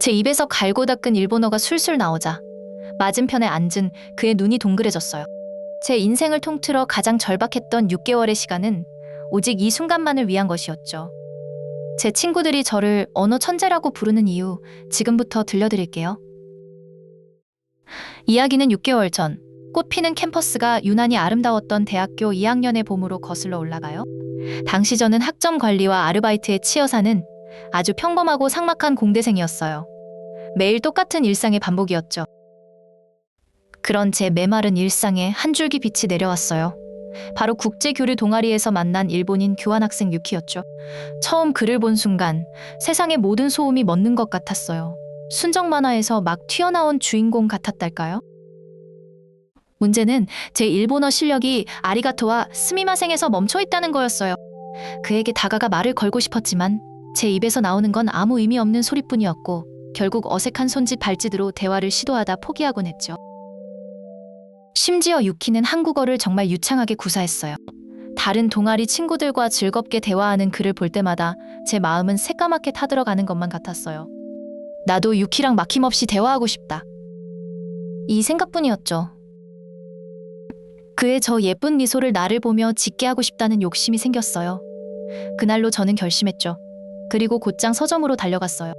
제 입에서 갈고 닦은 일본어가 술술 나오자 맞은편에 앉은 그의 눈이 동그래졌어요. 제 인생을 통틀어 가장 절박했던 6개월의 시간은 오직 이 순간만을 위한 것이었죠. 제 친구들이 저를 언어 천재라고 부르는 이유 지금부터 들려드릴게요. 이야기는 6개월 전 꽃피는 캠퍼스가 유난히 아름다웠던 대학교 2학년의 봄으로 거슬러 올라가요. 당시 저는 학점 관리와 아르바이트에 치여 사는 아주 평범하고 삭막한 공대생이었어요. 매일 똑같은 일상의 반복이었죠. 그런 제 메마른 일상에 한 줄기 빛이 내려왔어요. 바로 국제교류 동아리에서 만난 일본인 교환학생 유키였죠. 처음 그를 본 순간 세상의 모든 소음이 멎는 것 같았어요. 순정 만화에서 막 튀어나온 주인공 같았달까요? 문제는 제 일본어 실력이 아리가토와 스미마생에서 멈춰 있다는 거였어요. 그에게 다가가 말을 걸고 싶었지만 제 입에서 나오는 건 아무 의미 없는 소리뿐이었고 결국 어색한 손짓 발짓으로 대화를 시도하다 포기하곤 했죠. 심지어 유키는 한국어를 정말 유창하게 구사했어요. 다른 동아리 친구들과 즐겁게 대화하는 그를 볼 때마다 제 마음은 새까맣게 타들어가는 것만 같았어요. 나도 유키랑 막힘없이 대화하고 싶다. 이 생각뿐이었죠. 그의 저 예쁜 미소를 나를 보며 짓게 하고 싶다는 욕심이 생겼어요. 그날로 저는 결심했죠. 그리고 곧장 서점으로 달려갔어요.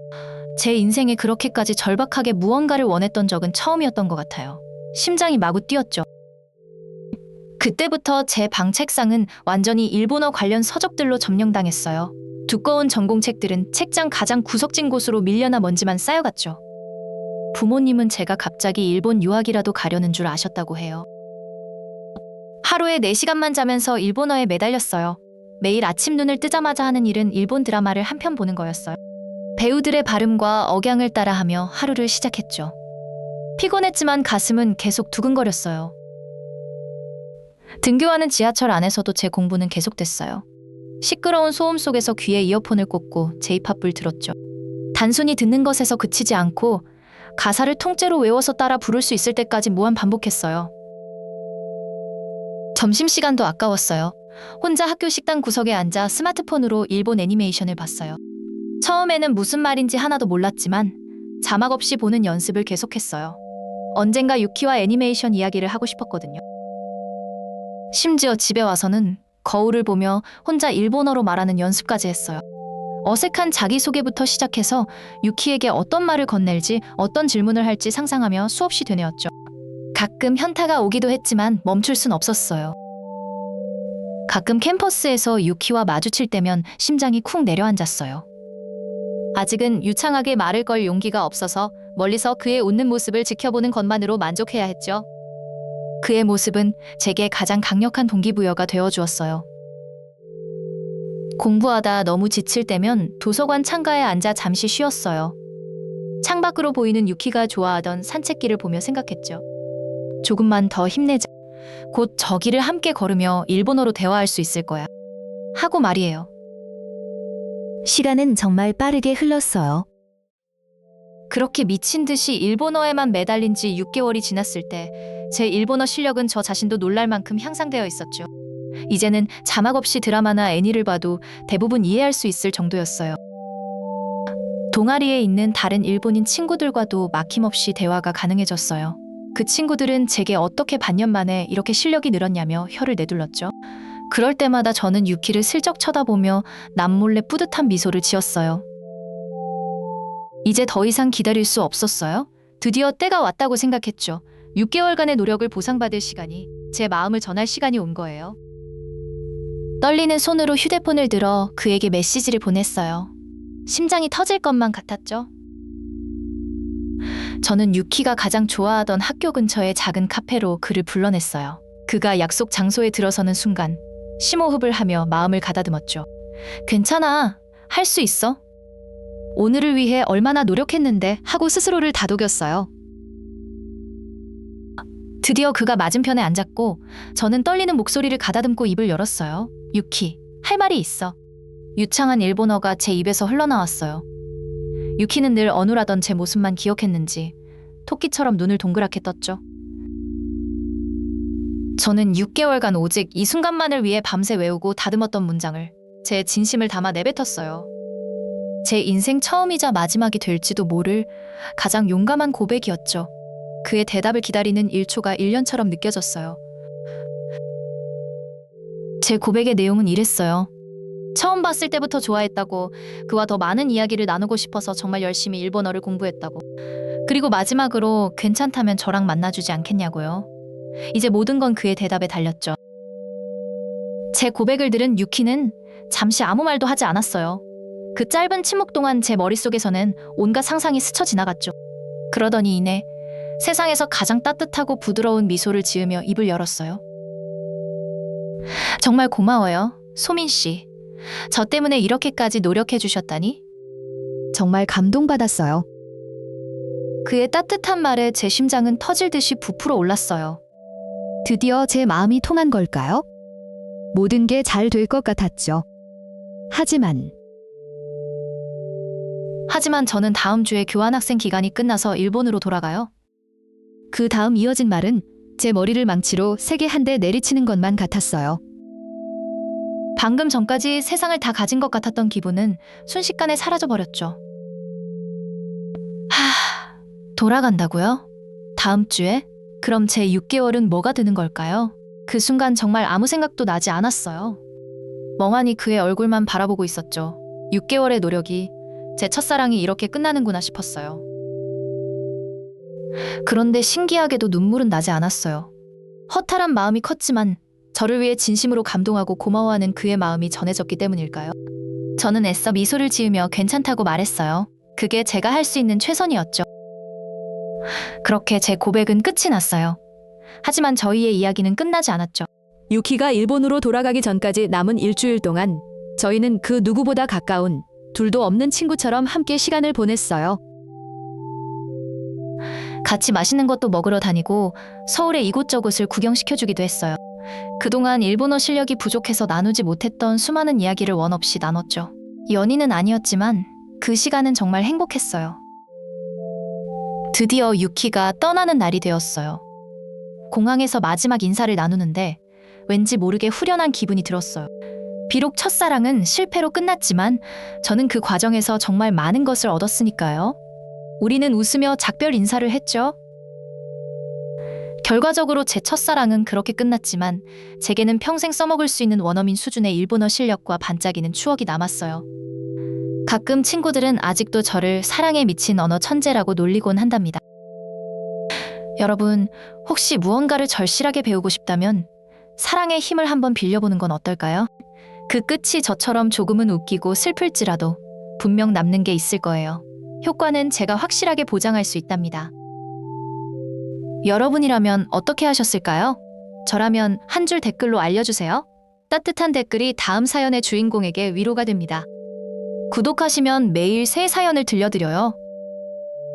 제 인생에 그렇게까지 절박하게 무언가를 원했던 적은 처음이었던 것 같아요. 심장이 마구 뛰었죠. 그때부터 제 방 책상은 완전히 일본어 관련 서적들로 점령당했어요. 두꺼운 전공책들은 책장 가장 구석진 곳으로 밀려나 먼지만 쌓여갔죠. 부모님은 제가 갑자기 일본 유학이라도 가려는 줄 아셨다고 해요. 하루에 4시간만 자면서 일본어에 매달렸어요. 매일 아침 눈을 뜨자마자 하는 일은 일본 드라마를 한 편 보는 거였어요. 배우들의 발음과 억양을 따라하며 하루를 시작했죠. 피곤했지만 가슴은 계속 두근거렸어요. 등교하는 지하철 안에서도 제 공부는 계속됐어요. 시끄러운 소음 속에서 귀에 이어폰을 꽂고 제이팝을 들었죠. 단순히 듣는 것에서 그치지 않고 가사를 통째로 외워서 따라 부를 수 있을 때까지 무한 반복했어요. 점심시간도 아까웠어요. 혼자 학교 식당 구석에 앉아 스마트폰으로 일본 애니메이션을 봤어요. 처음에는 무슨 말인지 하나도 몰랐지만 자막 없이 보는 연습을 계속했어요. 언젠가 유키와 애니메이션 이야기를 하고 싶었거든요. 심지어 집에 와서는 거울을 보며 혼자 일본어로 말하는 연습까지 했어요. 어색한 자기소개부터 시작해서 유키에게 어떤 말을 건넬지 어떤 질문을 할지 상상하며 수없이 되뇌었죠. 가끔 현타가 오기도 했지만 멈출 순 없었어요. 가끔 캠퍼스에서 유키와 마주칠 때면 심장이 쿵 내려앉았어요. 아직은 유창하게 말을 걸 용기가 없어서 멀리서 그의 웃는 모습을 지켜보는 것만으로 만족해야 했죠. 그의 모습은 제게 가장 강력한 동기부여가 되어주었어요. 공부하다 너무 지칠 때면 도서관 창가에 앉아 잠시 쉬었어요. 창밖으로 보이는 유키가 좋아하던 산책길을 보며 생각했죠. 조금만 더 힘내자. 곧 저 길을 함께 걸으며 일본어로 대화할 수 있을 거야. 하고 말이에요. 시간은 정말 빠르게 흘렀어요. 그렇게 미친 듯이 일본어에만 매달린 지 6개월이 지났을 때 제 일본어 실력은 저 자신도 놀랄 만큼 향상되어 있었죠. 이제는 자막 없이 드라마나 애니를 봐도 대부분 이해할 수 있을 정도였어요. 동아리에 있는 다른 일본인 친구들과도 막힘없이 대화가 가능해졌어요. 그 친구들은 제게 어떻게 반년 만에 이렇게 실력이 늘었냐며 혀를 내둘렀죠. 그럴 때마다 저는 유키를 슬쩍 쳐다보며 남몰래 뿌듯한 미소를 지었어요. 이제 더 이상 기다릴 수 없었어요. 드디어 때가 왔다고 생각했죠. 6개월간의 노력을 보상받을 시간이, 제 마음을 전할 시간이 온 거예요. 떨리는 손으로 휴대폰을 들어 그에게 메시지를 보냈어요. 심장이 터질 것만 같았죠. 저는 유키가 가장 좋아하던 학교 근처의 작은 카페로 그를 불러냈어요. 그가 약속 장소에 들어서는 순간 심호흡을 하며 마음을 가다듬었죠. 괜찮아. 할 수 있어. 오늘을 위해 얼마나 노력했는데 하고 스스로를 다독였어요. 드디어 그가 맞은편에 앉았고 저는 떨리는 목소리를 가다듬고 입을 열었어요. 유키, 할 말이 있어. 유창한 일본어가 제 입에서 흘러나왔어요. 유키는 늘 어눌하던 제 모습만 기억했는지 토끼처럼 눈을 동그랗게 떴죠. 저는 6개월간 오직 이 순간만을 위해 밤새 외우고 다듬었던 문장을 제 진심을 담아 내뱉었어요. 제 인생 처음이자 마지막이 될지도 모를 가장 용감한 고백이었죠. 그의 대답을 기다리는 1초가 1년처럼 느껴졌어요. 제 고백의 내용은 이랬어요. 처음 봤을 때부터 좋아했다고, 그와 더 많은 이야기를 나누고 싶어서 정말 열심히 일본어를 공부했다고. 그리고 마지막으로 괜찮다면 저랑 만나주지 않겠냐고요. 이제 모든 건 그의 대답에 달렸죠. 제 고백을 들은 유키는 잠시 아무 말도 하지 않았어요. 그 짧은 침묵 동안 제 머릿속에서는 온갖 상상이 스쳐 지나갔죠. 그러더니 이내 세상에서 가장 따뜻하고 부드러운 미소를 지으며 입을 열었어요. 정말 고마워요, 소민 씨. 저 때문에 이렇게까지 노력해 주셨다니? 정말 감동받았어요. 그의 따뜻한 말에 제 심장은 터질 듯이 부풀어 올랐어요. 드디어 제 마음이 통한 걸까요? 모든 게 잘 될 것 같았죠. 하지만 저는 다음 주에 교환학생 기간이 끝나서 일본으로 돌아가요. 그 다음 이어진 말은 제 머리를 망치로 세게 한 대 내리치는 것만 같았어요. 방금 전까지 세상을 다 가진 것 같았던 기분은 순식간에 사라져버렸죠. 돌아간다고요? 다음 주에? 그럼 제 6개월은 뭐가 되는 걸까요? 그 순간 정말 아무 생각도 나지 않았어요. 멍하니 그의 얼굴만 바라보고 있었죠. 6개월의 노력이, 제 첫사랑이 이렇게 끝나는구나 싶었어요. 그런데 신기하게도 눈물은 나지 않았어요. 허탈한 마음이 컸지만 저를 위해 진심으로 감동하고 고마워하는 그의 마음이 전해졌기 때문일까요? 저는 애써 미소를 지으며 괜찮다고 말했어요. 그게 제가 할 수 있는 최선이었죠. 그렇게 제 고백은 끝이 났어요. 하지만 저희의 이야기는 끝나지 않았죠. 유키가 일본으로 돌아가기 전까지 남은 일주일 동안 저희는 그 누구보다 가까운 둘도 없는 친구처럼 함께 시간을 보냈어요. 같이 맛있는 것도 먹으러 다니고 서울의 이곳저곳을 구경시켜주기도 했어요. 그동안 일본어 실력이 부족해서 나누지 못했던 수많은 이야기를 원 없이 나눴죠. 연인은 아니었지만 그 시간은 정말 행복했어요. 드디어 유키가 떠나는 날이 되었어요. 공항에서 마지막 인사를 나누는데 왠지 모르게 후련한 기분이 들었어요. 비록 첫사랑은 실패로 끝났지만 저는 그 과정에서 정말 많은 것을 얻었으니까요. 우리는 웃으며 작별 인사를 했죠. 결과적으로 제 첫사랑은 그렇게 끝났지만 제게는 평생 써먹을 수 있는 원어민 수준의 일본어 실력과 반짝이는 추억이 남았어요. 가끔 친구들은 아직도 저를 사랑에 미친 언어 천재라고 놀리곤 한답니다. 여러분, 혹시 무언가를 절실하게 배우고 싶다면 사랑의 힘을 한번 빌려보는 건 어떨까요? 그 끝이 저처럼 조금은 웃기고 슬플지라도 분명 남는 게 있을 거예요. 효과는 제가 확실하게 보장할 수 있답니다. 여러분이라면 어떻게 하셨을까요? 저라면 한 줄 댓글로 알려주세요. 따뜻한 댓글이 다음 사연의 주인공에게 위로가 됩니다. 구독하시면 매일 새 사연을 들려드려요.